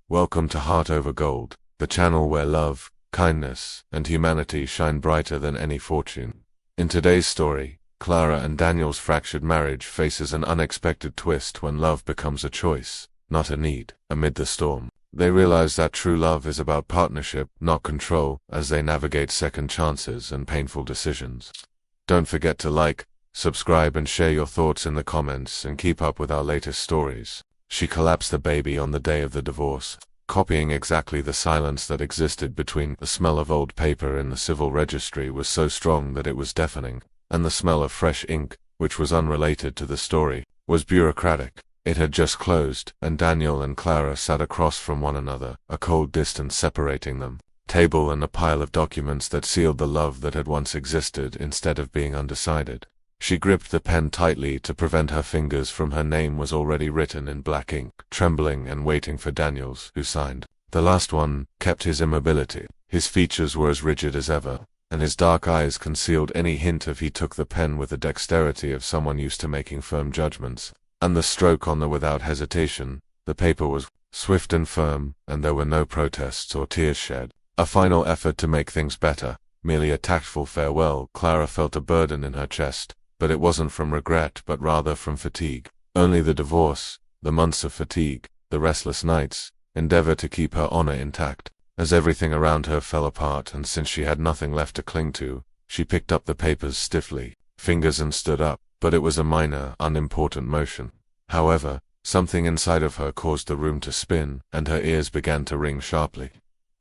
Welcome to Heart Over Gold, the channel where love, kindness, and humanity shine brighter than any fortune. In today's story, Clara and Daniel's fractured marriage faces an unexpected twist when love becomes a choice, not a need. Amid the storm, they realize that true love is about partnership, not control, as they navigate second chances and painful decisions. Don't forget to like, subscribe, and share your thoughts in the comments, and keep up with our latest stories. She collapsed the baby on the day of the divorce, copying exactly the silence that existed between. The smell of old paper in the civil registry was so strong that it was deafening, and the smell of fresh ink, which was unrelated to the story, was bureaucratic. It had just closed, and Daniel and Clara sat across from one another, a cold distance separating them. Table and a pile of documents that sealed the love that had once existed instead of being undecided. She gripped the pen tightly to prevent her fingers from her name was already written in black ink, trembling and waiting for Daniel's, who signed. The last one kept his immobility. His features were as rigid as ever, and his dark eyes concealed any hint of he took the pen with the dexterity of someone used to making firm judgments. And the stroke on the without hesitation. The paper was swift and firm, and there were no protests or tears shed. A final effort to make things better, merely a tactful farewell. Clara felt a burden in her chest. But it wasn't from regret, but rather from fatigue. Only the divorce, the months of fatigue, the restless nights, endeavor to keep her honor intact. As everything around her fell apart, and since she had nothing left to cling to, she picked up the papers stiffly, fingers, and stood up. But it was a minor, unimportant motion. However, something inside of her caused the room to spin, and her ears began to ring sharply.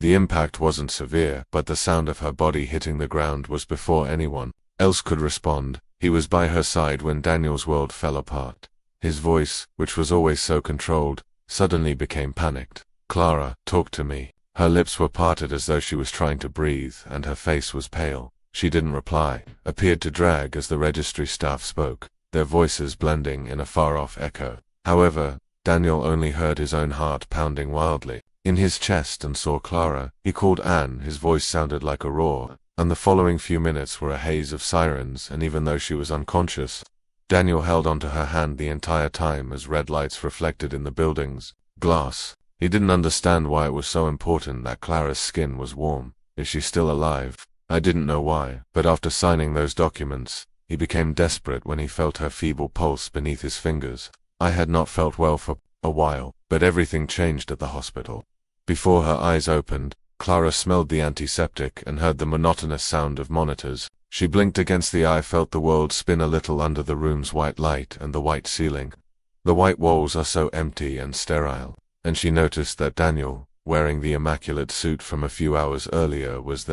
The impact wasn't severe, but the sound of her body hitting the ground was before anyone else could respond. He was by her side when Daniel's world fell apart. His voice, which was always so controlled, suddenly became panicked. "Clara, talk to me." Her lips were parted as though she was trying to breathe, and her face was pale. She didn't reply, appeared to drag as the registry staff spoke, their voices blending in a far-off echo. However, Daniel only heard his own heart pounding wildly in his chest and saw Clara. He called Anne. His voice sounded like a roar. And the following few minutes were a haze of sirens, and even though she was unconscious, Daniel held onto her hand the entire time as red lights reflected in the building's glass. He didn't understand why it was so important that Clara's skin was warm. Is she still alive? I didn't know why, but after signing those documents, he became desperate when he felt her feeble pulse beneath his fingers. I had not felt well for a while, but everything changed at the hospital. Before her eyes opened, Clara smelled the antiseptic and heard the monotonous sound of monitors. She blinked against the eye, felt the world spin a little under the room's white light and the white ceiling. The white walls are so empty and sterile, and she noticed that Daniel, wearing the immaculate suit from a few hours earlier, was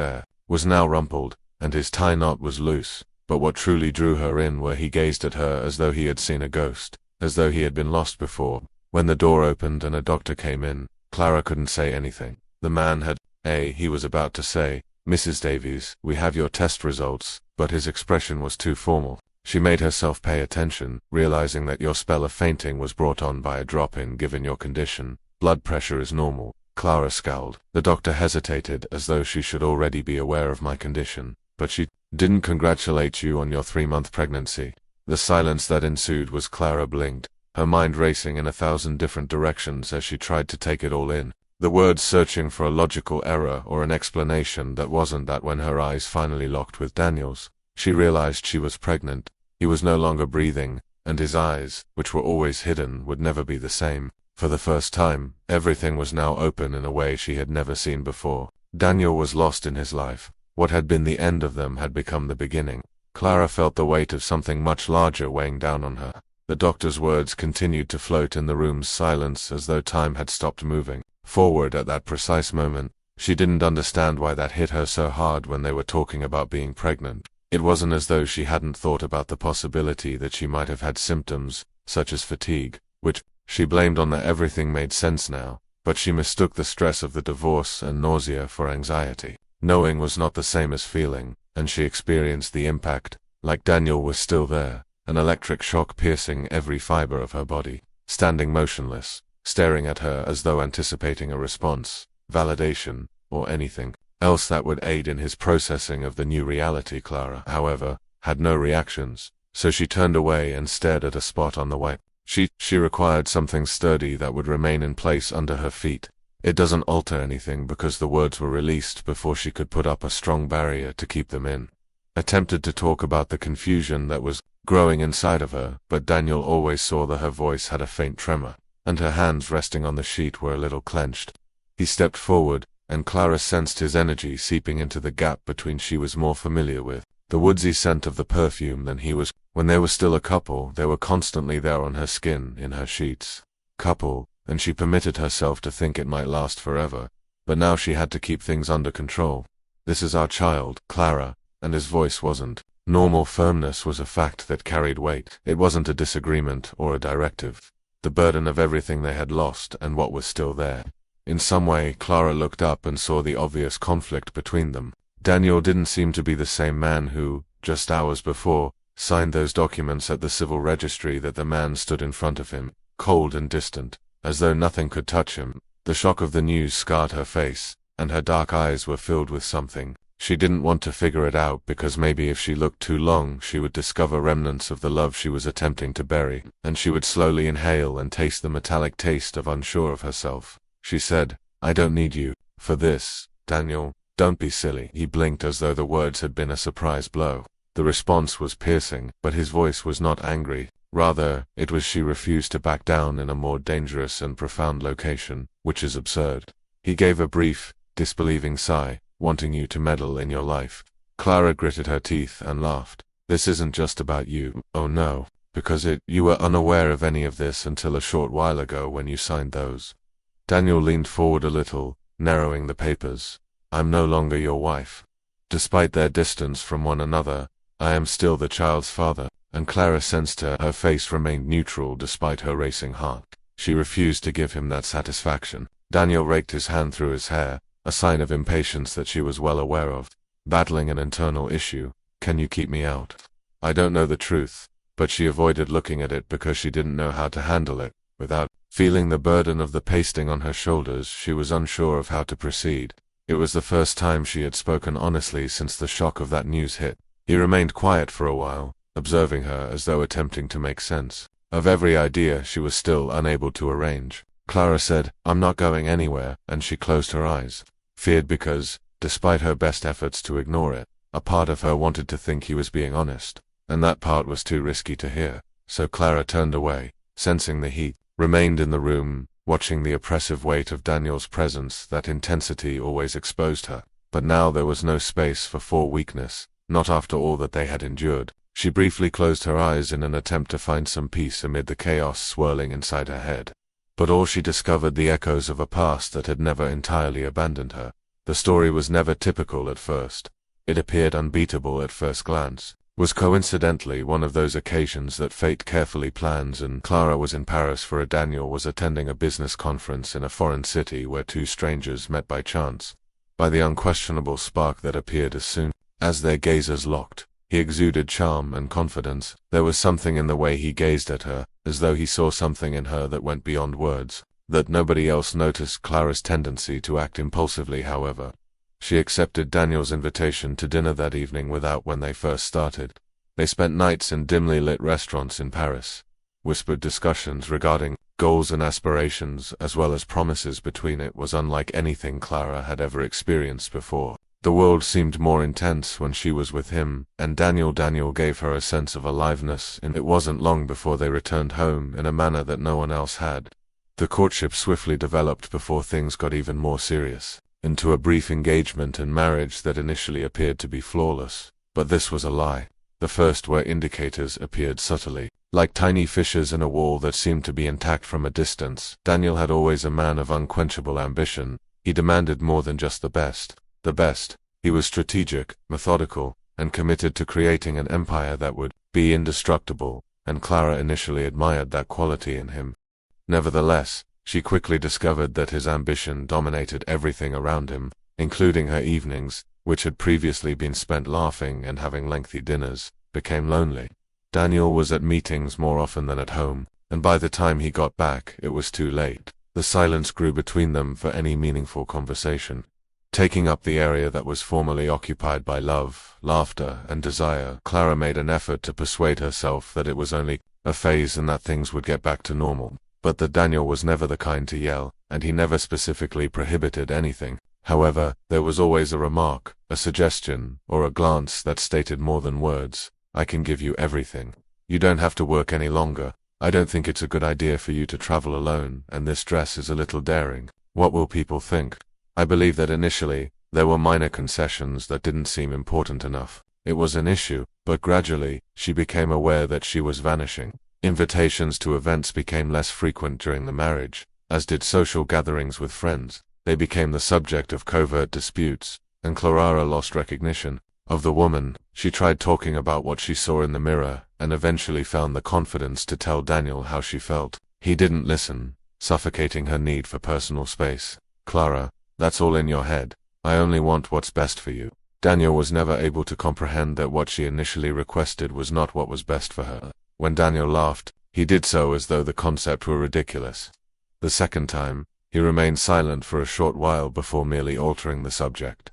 now rumpled, and his tie knot was loose. But what truly drew her in were he gazed at her as though he had seen a ghost, as though he had been lost before. When the door opened and a doctor came in, Clara couldn't say anything. The man had he was about to say, "Mrs. Davies, we have your test results," but his expression was too formal. She made herself pay attention, realizing that your spell of fainting was brought on by a drop-in. Given your condition, blood pressure is normal. Clara scowled. The doctor hesitated, as though she should already be aware of my condition. "But she didn't congratulate you on your 3-month pregnancy." The silence that ensued was Clara blinked, her mind racing in 1,000 different directions as she tried to take it all in. The words searching for a logical error or an explanation that wasn't that. When her eyes finally locked with Daniel's, she realized she was pregnant. He was no longer breathing, and his eyes, which were always hidden, would never be the same. For the first time, everything was now open in a way she had never seen before. Daniel was lost in his life. What had been the end of them had become the beginning. Clara felt the weight of something much larger weighing down on her. The doctor's words continued to float in the room's silence as though time had stopped moving forward at that precise moment. She didn't understand why that hit her so hard when they were talking about being pregnant. It wasn't as though she hadn't thought about the possibility that she might have had symptoms, such as fatigue, which she blamed on that. Everything made sense now, but she mistook the stress of the divorce and nausea for anxiety. Knowing was not the same as feeling, and she experienced the impact, like Daniel was still there, an electric shock piercing every fiber of her body. Standing motionless, staring at her as though anticipating a response, validation, or anything else that would aid in his processing of the new reality. Clara, however, had no reactions, so she turned away and stared at a spot on the white. She required something sturdy that would remain in place under her feet. It doesn't alter anything because the words were released before she could put up a strong barrier to keep them in. Attempted to talk about the confusion that was growing inside of her, but Daniel always saw that her voice had a faint tremor, and her hands resting on the sheet were a little clenched. He stepped forward, and Clara sensed his energy seeping into the gap between she was more familiar with, the woodsy scent of the perfume than he was. When they were still a couple, they were constantly there on her skin, in her sheets. Couple, and she permitted herself to think it might last forever, but now she had to keep things under control. This is our child, Clara, and his voice wasn't. Normal firmness was a fact that carried weight. It wasn't a disagreement or a directive. The burden of everything they had lost and what was still there. In some way, Clara looked up and saw the obvious conflict between them. Daniel didn't seem to be the same man who, just hours before, signed those documents at the civil registry. That the man stood in front of him, cold and distant, as though nothing could touch him. The shock of the news scarred her face, and her dark eyes were filled with something. She didn't want to figure it out because maybe if she looked too long she would discover remnants of the love she was attempting to bury, and she would slowly inhale and taste the metallic taste of unsure of herself. She said, "I don't need you for this, Daniel. Don't be silly." He blinked as though the words had been a surprise blow. The response was piercing, but his voice was not angry. Rather, it was she refused to back down in a more dangerous and profound location, which is absurd. He gave a brief, disbelieving sigh. "Wanting you to meddle in your life." Clara gritted her teeth and laughed. "This isn't just about you." "Oh no, because you were unaware of any of this until a short while ago when you signed those." Daniel leaned forward a little, narrowing the papers. "I'm no longer your wife. Despite their distance from one another, I am still the child's father." And Clara sensed her face remained neutral despite her racing heart. She refused to give him that satisfaction. Daniel raked his hand through his hair, a sign of impatience that she was well aware of. "Battling an internal issue. Can you keep me out?" "I don't know the truth," but she avoided looking at it because she didn't know how to handle it. Without feeling the burden of the pasting on her shoulders, she was unsure of how to proceed. It was the first time she had spoken honestly since the shock of that news hit. He remained quiet for a while, observing her as though attempting to make sense of every idea she was still unable to arrange. Clara said, "I'm not going anywhere," and she closed her eyes. Feared because, despite her best efforts to ignore it, a part of her wanted to think he was being honest, and that part was too risky to hear. So Clara turned away, sensing the heat, remained in the room, watching the oppressive weight of Daniel's presence. That intensity always exposed her, but now there was no space for weakness, not after all that they had endured. She briefly closed her eyes in an attempt to find some peace amid the chaos swirling inside her head. But all she discovered the echoes of a past that had never entirely abandoned her. The story was never typical at first. It appeared unbeatable at first glance, was coincidentally one of those occasions that fate carefully plans, and Clara was in Paris for Daniel was attending a business conference in a foreign city where two strangers met by chance. By the unquestionable spark that appeared as soon as their gazes locked, he exuded charm and confidence. There was something in the way he gazed at her, as though he saw something in her that went beyond words, that nobody else noticed. Clara's tendency to act impulsively, however. She accepted Daniel's invitation to dinner that evening without when they first started. They spent nights in dimly lit restaurants in Paris. Whispered discussions regarding goals and aspirations, as well as promises between it, was unlike anything Clara had ever experienced before. The world seemed more intense when she was with him, and Daniel gave her a sense of aliveness, and it wasn't long before they returned home in a manner that no one else had. The courtship swiftly developed before things got even more serious, into a brief engagement and marriage that initially appeared to be flawless. But this was a lie. The first where indicators appeared subtly, like tiny fissures in a wall that seemed to be intact from a distance. Daniel had always a man of unquenchable ambition. He demanded more than just the best. He was strategic, methodical, and committed to creating an empire that would be indestructible, and Clara initially admired that quality in him. Nevertheless, she quickly discovered that his ambition dominated everything around him, including her evenings, which had previously been spent laughing and having lengthy dinners, became lonely. Daniel was at meetings more often than at home, and by the time he got back, it was too late. The silence grew between them for any meaningful conversation. Taking up the area that was formerly occupied by love, laughter, and desire, Clara made an effort to persuade herself that it was only a phase and that things would get back to normal. But that Daniel was never the kind to yell, and he never specifically prohibited anything. However, there was always a remark, a suggestion, or a glance that stated more than words. I can give you everything. You don't have to work any longer. I don't think it's a good idea for you to travel alone, and this dress is a little daring. What will people think? I believe that initially, there were minor concessions that didn't seem important enough. It was an issue, but gradually, she became aware that she was vanishing. Invitations to events became less frequent during the marriage, as did social gatherings with friends. They became the subject of covert disputes, and Clara lost recognition of the woman. She tried talking about what she saw in the mirror, and eventually found the confidence to tell Daniel how she felt. He didn't listen, suffocating her need for personal space. Clara, that's all in your head. I only want what's best for you. Daniel was never able to comprehend that what she initially requested was not what was best for her. When Daniel laughed, he did so as though the concept were ridiculous. The second time, he remained silent for a short while before merely altering the subject.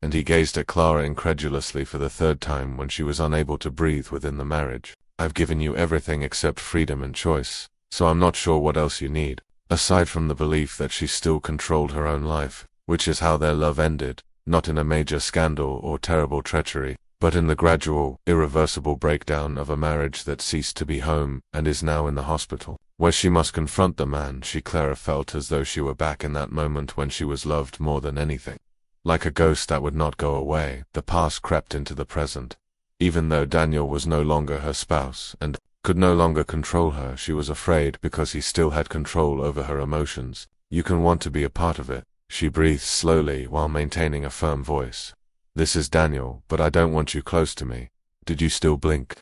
And he gazed at Clara incredulously for the third time when she was unable to breathe within the marriage. I've given you everything except freedom and choice, so I'm not sure what else you need. Aside from the belief that she still controlled her own life, which is how their love ended, not in a major scandal or terrible treachery, but in the gradual, irreversible breakdown of a marriage that ceased to be home and is now in the hospital, where she must confront the man. Clara felt as though she were back in that moment when she was loved more than anything. Like a ghost that would not go away, the past crept into the present. Even though Daniel was no longer her spouse and could no longer control her, she was afraid because he still had control over her emotions. You can want to be a part of it. She breathed slowly while maintaining a firm voice. This is Daniel, but I don't want you close to me. Did you still blink?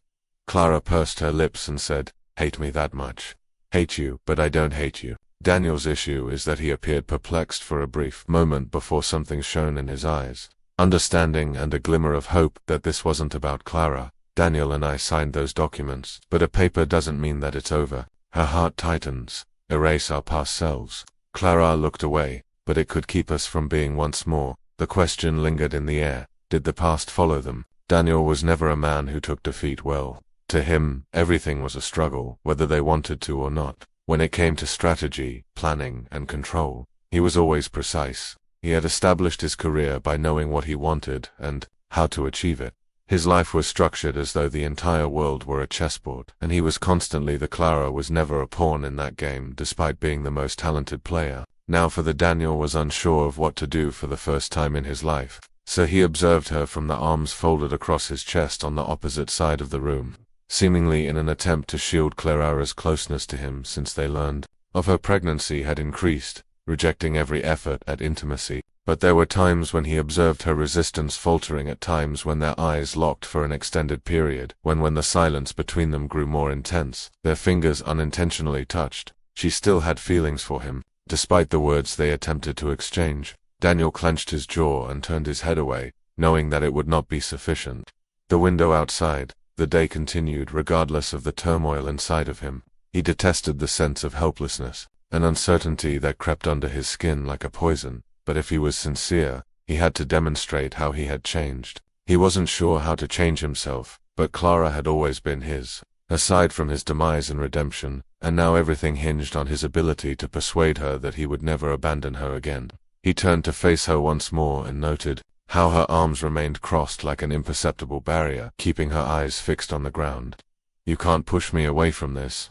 Clara pursed her lips and said, hate me that much? Hate you, but I don't hate you. Daniel's issue is that he appeared perplexed for a brief moment before something shone in his eyes. Understanding and a glimmer of hope that this wasn't about Clara. Daniel and I signed those documents, but a paper doesn't mean that it's over. Her heart tightens. Erase our past selves. Clara looked away, but it could keep us from being once more. The question lingered in the air. Did the past follow them? Daniel was never a man who took defeat well. To him, everything was a struggle, whether they wanted to or not. When it came to strategy, planning, and control, he was always precise. He had established his career by knowing what he wanted and how to achieve it. His life was structured as though the entire world were a chessboard, and he was constantly the Clara was never a pawn in that game, despite being the most talented player. Now for the Daniel was unsure of what to do for the first time in his life, so he observed her from the arms folded across his chest on the opposite side of the room, seemingly in an attempt to shield Clara's closeness to him since they learned of her pregnancy had increased, rejecting every effort at intimacy. But there were times when he observed her resistance faltering, at times when their eyes locked for an extended period, when the silence between them grew more intense, their fingers unintentionally touched. She still had feelings for him, despite the words they attempted to exchange. Daniel clenched his jaw and turned his head away, knowing that it would not be sufficient. The window outside, the day continued regardless of the turmoil inside of him. He detested the sense of helplessness, an uncertainty that crept under his skin like a poison. But if he was sincere, he had to demonstrate how he had changed. He wasn't sure how to change himself, but Clara had always been his. Aside from his demise and redemption, and now everything hinged on his ability to persuade her that he would never abandon her again. He turned to face her once more and noted how her arms remained crossed like an imperceptible barrier, keeping her eyes fixed on the ground. You can't push me away from this.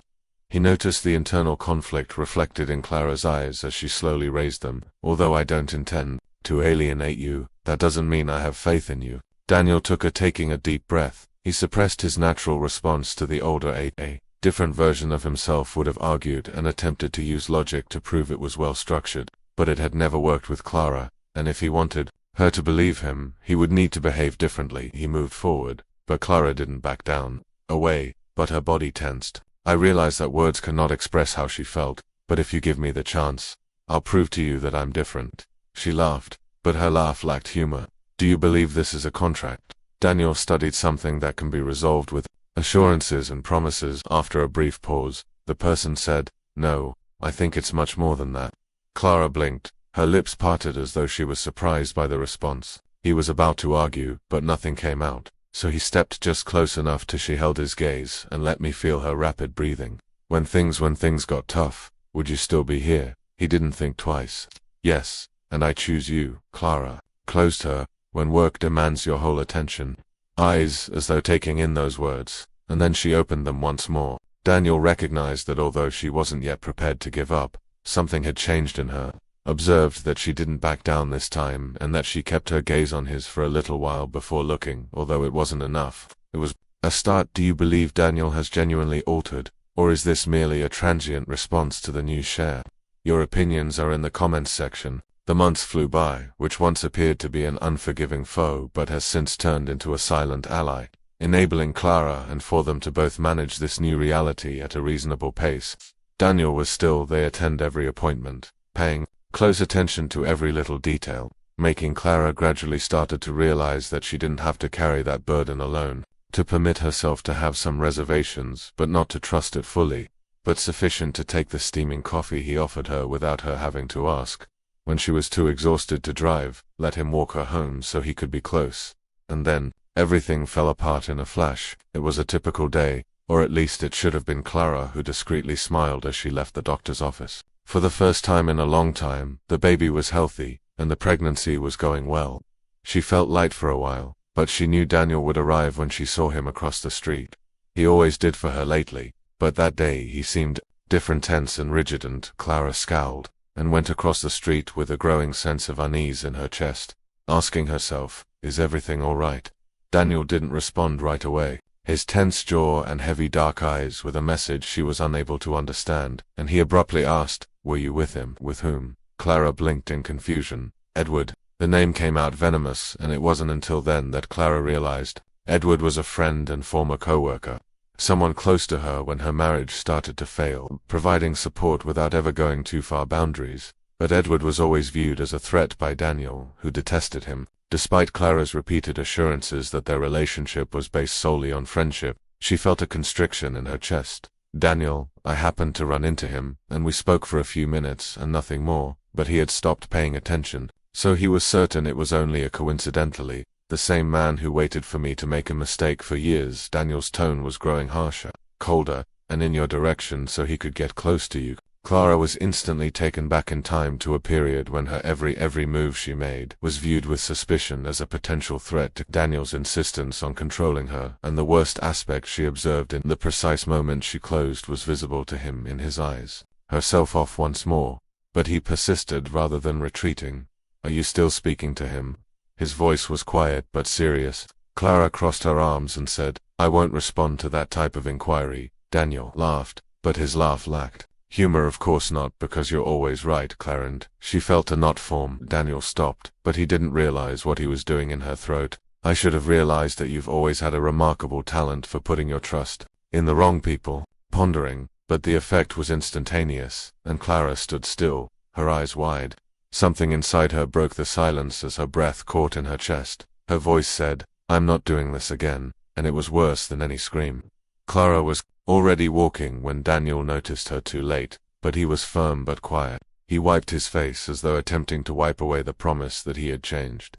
He noticed the internal conflict reflected in Clara's eyes as she slowly raised them. Although I don't intend to alienate you, that doesn't mean I have faith in you. Daniel taking a deep breath. He suppressed his natural response to the older a different version of himself would have argued and attempted to use logic to prove it was well structured, but it had never worked with Clara, and if he wanted her to believe him, he would need to behave differently. He moved forward, but Clara didn't back down. Away, but her body tensed. I realize that words cannot express how she felt, but if you give me the chance, I'll prove to you that I'm different. She laughed, but her laugh lacked humor. Do you believe this is a contract? Daniel studied something that can be resolved with assurances and promises. After a brief pause, the person said, no, I think it's much more than that. Clara blinked, her lips parted as though she was surprised by the response. He was about to argue, but nothing came out, so he stepped just close enough till she held his gaze and let me feel her rapid breathing. When things got tough, would you still be here? He didn't think twice. Yes, and I choose you, Clara. Closed her, when work demands your whole attention. Eyes as though taking in those words, and then she opened them once more. Daniel recognized that although she wasn't yet prepared to give up, something had changed in her. Observed that she didn't back down this time, and that she kept her gaze on his for a little while before looking, although it wasn't enough. It was a start. Do you believe Daniel has genuinely altered, or is this merely a transient response to the news share? Your opinions are in the comments section. The months flew by, which once appeared to be an unforgiving foe but has since turned into a silent ally, enabling Clara and for them to both manage this new reality at a reasonable pace. Daniel was still. They attend every appointment, paying close attention to every little detail, making Clara gradually started to realize that she didn't have to carry that burden alone, to permit herself to have some reservations but not to trust it fully, but sufficient to take the steaming coffee he offered her without her having to ask. When she was too exhausted to drive, let him walk her home so he could be close. And then, everything fell apart in a flash. It was a typical day, or at least it should have been. Clara who discreetly smiled as she left the doctor's office. For the first time in a long time, the baby was healthy, and the pregnancy was going well. She felt light for a while, but she knew Daniel would arrive when she saw him across the street. He always did for her lately, but that day he seemed different, tense and rigid, and Clara scowled and went across the street with a growing sense of unease in her chest, asking herself, is everything all right? Daniel didn't respond right away. His tense jaw and heavy dark eyes were the message she was unable to understand, and he abruptly asked, were you with him? With whom? Clara blinked in confusion. Edward. The name came out venomous, and it wasn't until then that Clara realized. Edward was a friend and former co-worker. Someone close to her when her marriage started to fail, providing support without ever going too far boundaries. But Edward was always viewed as a threat by Daniel, who detested him. Despite Clara's repeated assurances that their relationship was based solely on friendship, she felt a constriction in her chest. Daniel, I happened to run into him, and we spoke for a few minutes and nothing more, but he had stopped paying attention, so he was certain it was only a coincidentally. The same man who waited for me to make a mistake for years. Daniel's tone was growing harsher, colder, and in your direction so he could get close to you. Clara was instantly taken back in time to a period when her every move she made was viewed with suspicion as a potential threat to Daniel's insistence on controlling her, and the worst aspect she observed in the precise moment she closed was visible to him in his eyes. Herself off once more, but he persisted rather than retreating. Are you still speaking to him? His voice was quiet but serious. Clara crossed her arms and said, I won't respond to that type of inquiry. Daniel laughed, but his laugh lacked humor. Of course not, because you're always right, Clarence. She felt a knot form. Daniel stopped, but he didn't realize what he was doing in her throat. I should have realized that you've always had a remarkable talent for putting your trust in the wrong people. Pondering, but the effect was instantaneous, and Clara stood still, her eyes wide. Something inside her broke the silence as her breath caught in her chest. Her voice said, I'm not doing this again, and it was worse than any scream. Clara was already walking when Daniel noticed her too late, but he was firm but quiet. He wiped his face as though attempting to wipe away the promise that he had changed.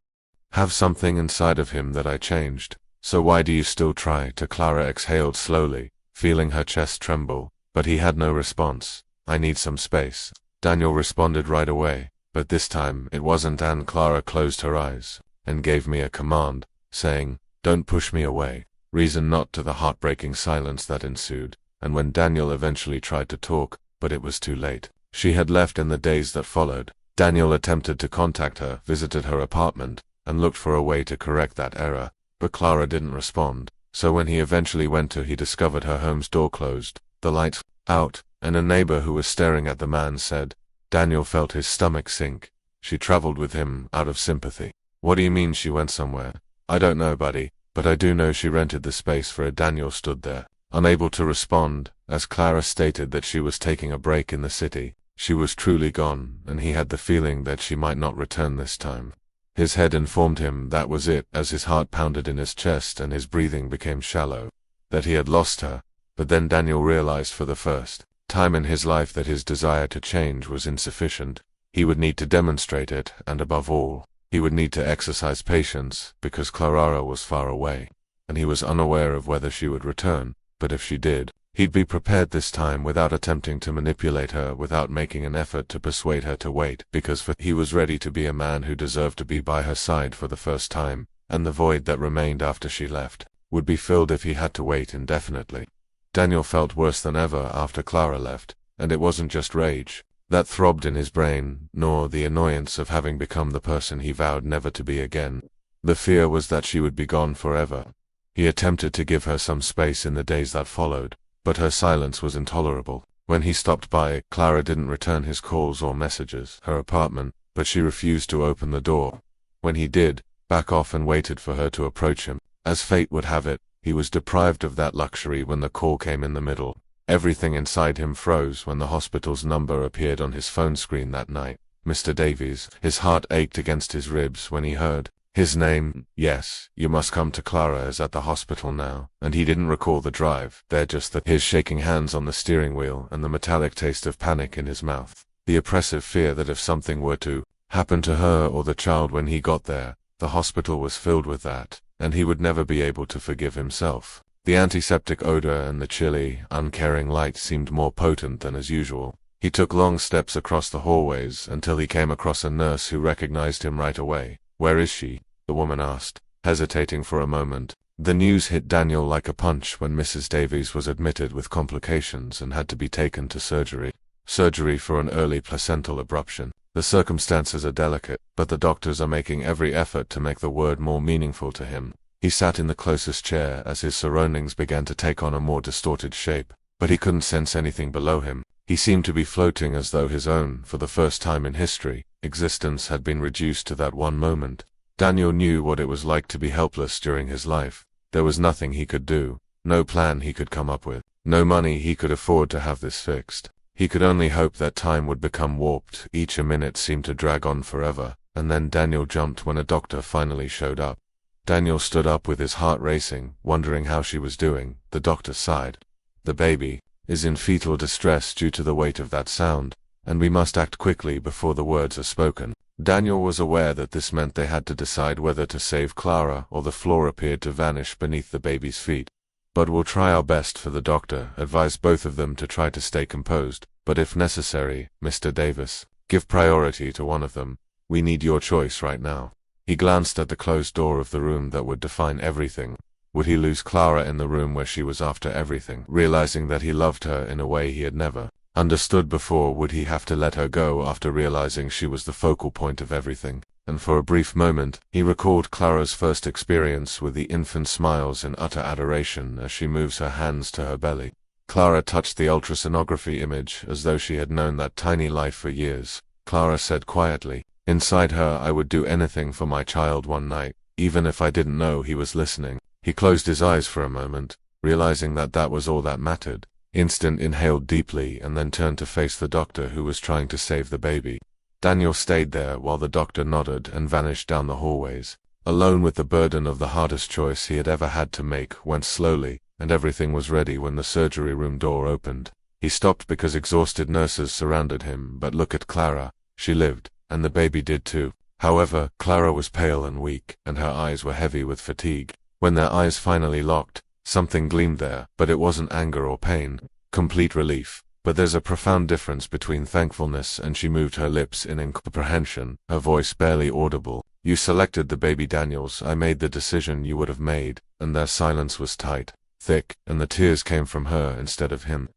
Have something inside of him that I changed, so why do you still try to? Clara exhaled slowly, feeling her chest tremble, but he had no response. I need some space. Daniel responded right away. But this time it wasn't, and Clara closed her eyes and gave me a command, saying, don't push me away. Reason not to the heartbreaking silence that ensued, and when Daniel eventually tried to talk, but it was too late. She had left in the days that followed. Daniel attempted to contact her, visited her apartment, and looked for a way to correct that error, but Clara didn't respond. So when he eventually went to, he discovered her home's door closed, the lights out, and a neighbor who was staring at the man said, Daniel felt his stomach sink. She traveled with him out of sympathy. What do you mean she went somewhere? I don't know, buddy, but I do know she rented the space for a. Daniel stood there, unable to respond, as Clara stated that she was taking a break in the city. She was truly gone, and he had the feeling that she might not return this time. His head informed him that was it, as his heart pounded in his chest and his breathing became shallow, that he had lost her. But then Daniel realized for the first time in his life that his desire to change was insufficient. He would need to demonstrate it, and above all, he would need to exercise patience, because Clara was far away, and he was unaware of whether she would return. But if she did, He'd be prepared this time without attempting to manipulate her, without making an effort to persuade her to wait, because he was ready to be a man who deserved to be by her side for the first time, and the void that remained after she left would be filled if he had to wait indefinitely. Daniel felt worse than ever after Clara left, and it wasn't just rage that throbbed in his brain, nor the annoyance of having become the person he vowed never to be again. The fear was that she would be gone forever. He attempted to give her some space in the days that followed, but her silence was intolerable. When he stopped by, Clara didn't return his calls or messages, her apartment, but she refused to open the door. When he did, back off and waited for her to approach him. As fate would have it, he was deprived of that luxury when the call came in the middle. Everything inside him froze when the hospital's number appeared on his phone screen that night. Mr. Davies. His heart ached against his ribs when he heard his name. Yes, you must come to Clara is at the hospital now, and he didn't recall the drive. There just his shaking hands on the steering wheel and the metallic taste of panic in his mouth. The oppressive fear that if something were to happen to her or the child when he got there, the hospital was filled with that, and he would never be able to forgive himself. The antiseptic odor and the chilly, uncaring light seemed more potent than as usual. He took long steps across the hallways until he came across a nurse who recognized him right away. "Where is she?" the woman asked, hesitating for a moment. The news hit Daniel like a punch when Mrs. Davies was admitted with complications and had to be taken to surgery. Surgery for an early placental abruption. The circumstances are delicate, but the doctors are making every effort to make the word more meaningful to him. He sat in the closest chair as his surroundings began to take on a more distorted shape, but he couldn't sense anything below him. He seemed to be floating as though his own, for the first time in history, existence had been reduced to that one moment. Daniel knew what it was like to be helpless during his life. There was nothing he could do, no plan he could come up with, no money he could afford to have this fixed. He could only hope that time would become warped. Each minute seemed to drag on forever, and then Daniel jumped when a doctor finally showed up. Daniel stood up with his heart racing, wondering how she was doing. The doctor sighed. "The baby is in fetal distress due to the weight of that sound, and we must act quickly before the words are spoken." Daniel was aware that this meant they had to decide whether to save Clara, or the floor appeared to vanish beneath the baby's feet. "But we'll try our best," for the doctor advised both of them to try to stay composed. "But if necessary, Mr. Davis, give priority to one of them. We need your choice right now." He glanced at the closed door of the room that would define everything. Would he lose Clara in the room where she was after everything, realizing that he loved her in a way he had never understood before? Would he have to let her go after realizing she was the focal point of everything? And for a brief moment, he recalled Clara's first experience with the infant smiles in utter adoration as she moves her hands to her belly. Clara touched the ultrasonography image as though she had known that tiny life for years. Clara said quietly, inside her, "I would do anything for my child one night, even if I didn't know he was listening." He closed his eyes for a moment, realizing that that was all that mattered. Instant inhaled deeply and then turned to face the doctor who was trying to save the baby. Daniel stayed there while the doctor nodded and vanished down the hallways. Alone with the burden of the hardest choice he had ever had to make, went slowly, and everything was ready when the surgery room door opened. He stopped because exhausted nurses surrounded him, but look at Clara. She lived, and the baby did too. However, Clara was pale and weak, and her eyes were heavy with fatigue. When their eyes finally locked, something gleamed there, but it wasn't anger or pain. Complete relief. But there's a profound difference between thankfulness and she moved her lips in incomprehension, her voice barely audible. "You selected the baby, Daniels. I made the decision you would have made." And their silence was tight, thick, and the tears came from her instead of him.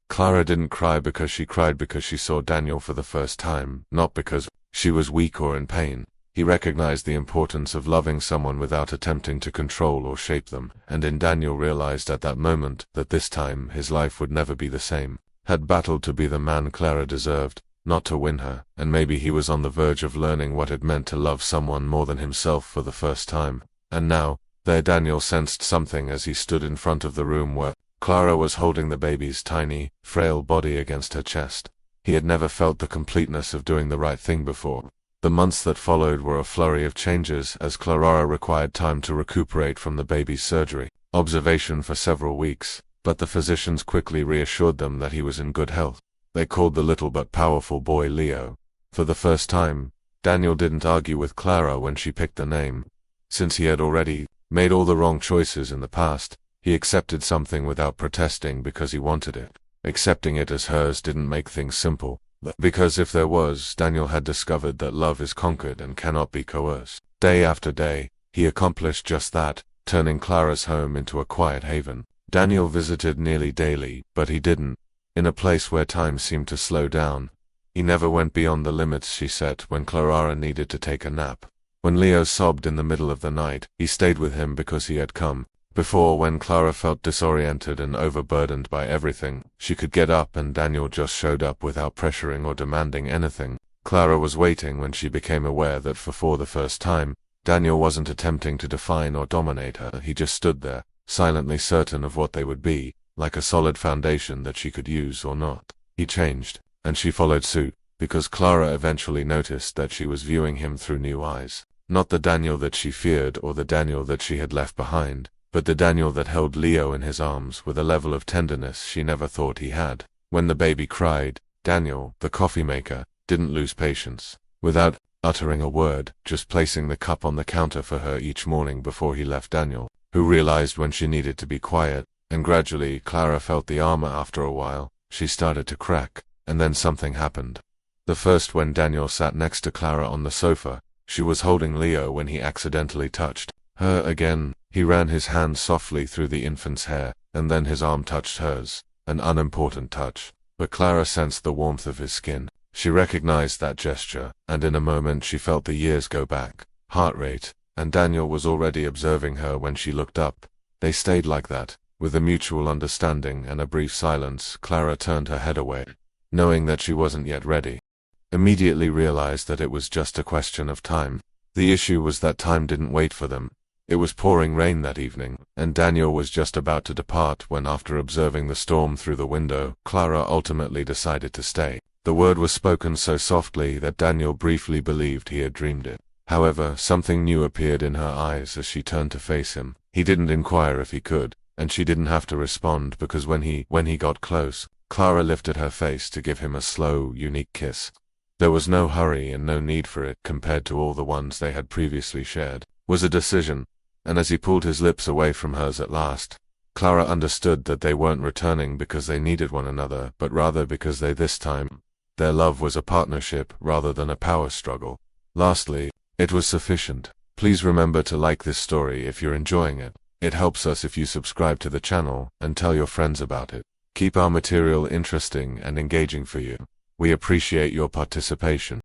Clara didn't cry because she saw Daniel for the first time, not because she was weak or in pain. He recognized the importance of loving someone without attempting to control or shape them, and Daniel realized at that moment that this time his life would never be the same. Had battled to be the man Clara deserved, not to win her, and maybe he was on the verge of learning what it meant to love someone more than himself for the first time. And now, there Daniel sensed something as he stood in front of the room where Clara was holding the baby's tiny, frail body against her chest. He had never felt the completeness of doing the right thing before. The months that followed were a flurry of changes as Clara required time to recuperate from the baby's surgery. Observation for several weeks, but the physicians quickly reassured them that he was in good health. They called the little but powerful boy Leo. For the first time, Daniel didn't argue with Clara when she picked the name. Since he had already made all the wrong choices in the past, He accepted something without protesting because he wanted it. Accepting it as hers didn't make things simple, because if there was, Daniel had discovered that love is conquered and cannot be coerced. Day after day, he accomplished just that, turning Clara's home into a quiet haven. Daniel visited nearly daily, but he didn't. In a place where time seemed to slow down. He never went beyond the limits she set when Clara needed to take a nap. When Leo sobbed in the middle of the night, he stayed with him because he had come. Before, when Clara felt disoriented and overburdened by everything, she could get up and Daniel just showed up without pressuring or demanding anything. Clara was waiting when she became aware that for the first time, Daniel wasn't attempting to define or dominate her. He just stood there, silently certain of what they would be, like a solid foundation that she could use or not. He changed, and she followed suit, because Clara eventually noticed that she was viewing him through new eyes. Not the Daniel that she feared or the Daniel that she had left behind, but the Daniel that held Leo in his arms with a level of tenderness she never thought he had. When the baby cried, Daniel, the coffee maker, didn't lose patience. Without uttering a word, just placing the cup on the counter for her each morning before he left, Daniel, who realized when she needed to be quiet, and gradually Clara felt the armor. After a while, she started to crack, and then something happened. The first, when Daniel sat next to Clara on the sofa, she was holding Leo when he accidentally touched her again. He ran his hand softly through the infant's hair, and then his arm touched hers, an unimportant touch. But Clara sensed the warmth of his skin. She recognized that gesture, and in a moment she felt the years go back. Heart rate, and Daniel was already observing her when she looked up. They stayed like that, with a mutual understanding and a brief silence. Clara turned her head away, knowing that she wasn't yet ready. Immediately realized that it was just a question of time. The issue was that time didn't wait for them. It was pouring rain that evening, and Daniel was just about to depart when, after observing the storm through the window, Clara ultimately decided to stay. The word was spoken so softly that Daniel briefly believed he had dreamed it. However, something new appeared in her eyes as she turned to face him. He didn't inquire if he could, and she didn't have to respond, because when he got close, Clara lifted her face to give him a slow, unique kiss. There was no hurry and no need for it compared to all the ones they had previously shared. It was a decision, and as he pulled his lips away from hers at last, Clara understood that they weren't returning because they needed one another, but rather because this time, their love was a partnership rather than a power struggle. Lastly, it was sufficient. Please remember to like this story if you're enjoying it. It helps us if you subscribe to the channel and tell your friends about it. Keep our material interesting and engaging for you. We appreciate your participation.